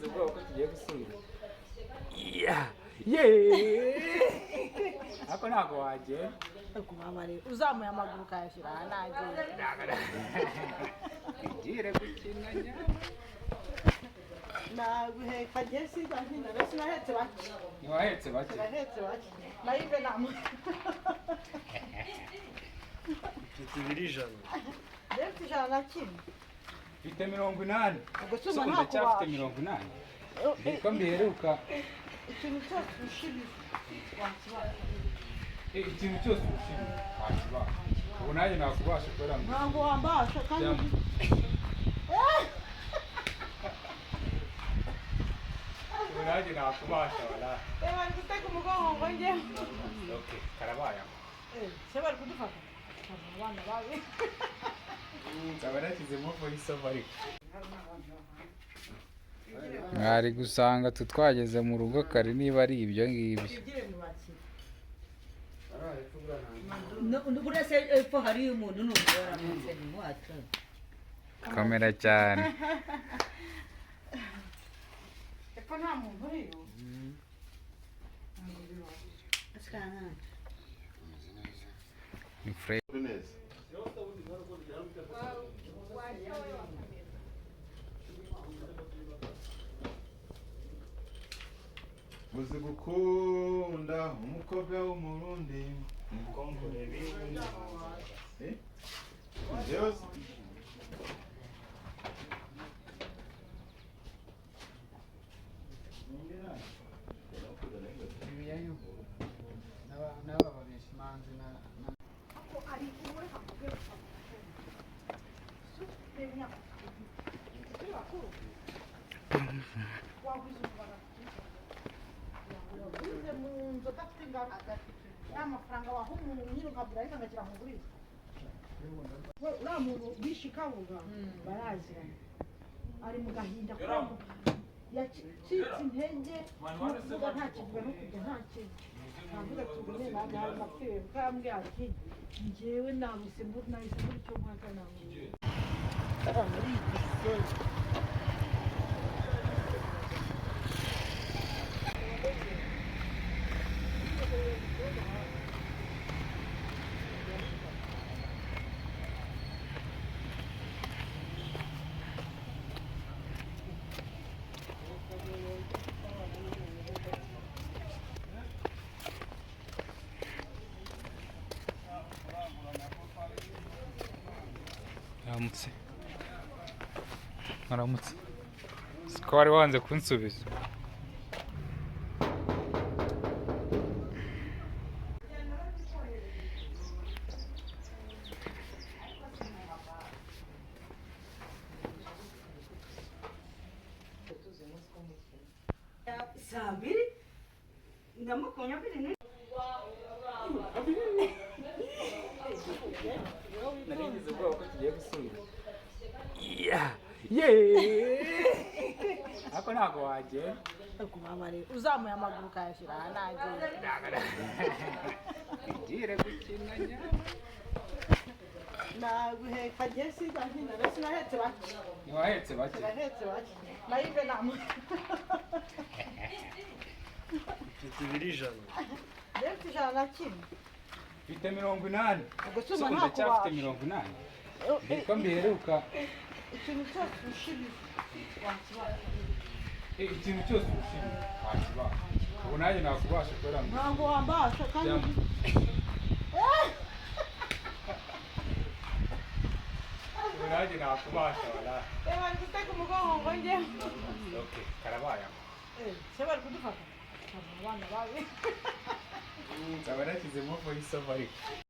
ubwoba ko tugiye gusubira. Yeee! Ariko ntabwo wagenda. Uzamuye amaguru ukayashyira aha nagenda. Igire gukina nyama. Naguheka njye sinahina sinahetse bake. Ntiwahetse bake? Sinahetse bake. Nayive namu. Mfite ibiri ijana. Ndetse ijana na kimwe. Mfite 80. Gusuma So ndacyafite 80. Niko mbiheruka. Ikintu cyose ushimye wakibaye. Ikintu cyose ushimye wakibaye. Ubu nanjye nakubasha kubera ngo. Ntabwo wambasha kandi. Ubu nanjye nakubasha wala. Bari guteka umugongo ngo njye. Okay, karabaye. Se bari kudufata. Abana bawe. Nzaba nashyizemo voice over ariko. Mwari gusanga tutwageze mu rugo kare niba ari ibyo ngibyo. Burase epfo hari umuntu n'umugore amunse ni wacu. Kamera cyane. Epfo nta muntu uriyo. Askana. Ni Fred. Muzi gukunda umukobwa w'umurundi Kongore bindi. Deus amafaranga waho umuntu nyine ukabura ariko akagira ngo ugurize uriya muntu bishe ikabuga baraziranye ari mu gahinda kurambuka yacitse intege no kuvuga nta kivuga no kujya nta kintu navuga ati ubwo nyine nagahari napfuye kuko yambwiye ati njyewe nahise mbura icyo mwaka namubwiye muri iyi gisozi Aramutse. Aramutse. Siko wari wanze kunsubiza. Sabiri ndamukonya biri ni Narigize ubwoba ko tugiye gusubira. Yeee! Ariko ntabwo wagenda. uzamuye amaguru ukayashyira aha nagenda. Igire gukina nyama. Naguheka njye sinahina sinahetse bake. Ntiwahetse bake? Sinahetse bake. Nayive namu. Mfite ibiri ijana. Ndetse ijana na kimwe. Mfite 80. Gusuma So ndacyafite 80. Niko mbiheruka. Ikintu cyose ushimye wakibaye. Ikintu cyose ushimye wakibaye. Ubu nanjye nakubasha kubera ngo. Ntabwo wambasha kandi. Ubu nanjye nakubasha wala. Bari guteka umugongo ngo njye. Okay, karabaye. Se bari kudufata. Abana bawe. Nzaba nashyizemo voice over ariko.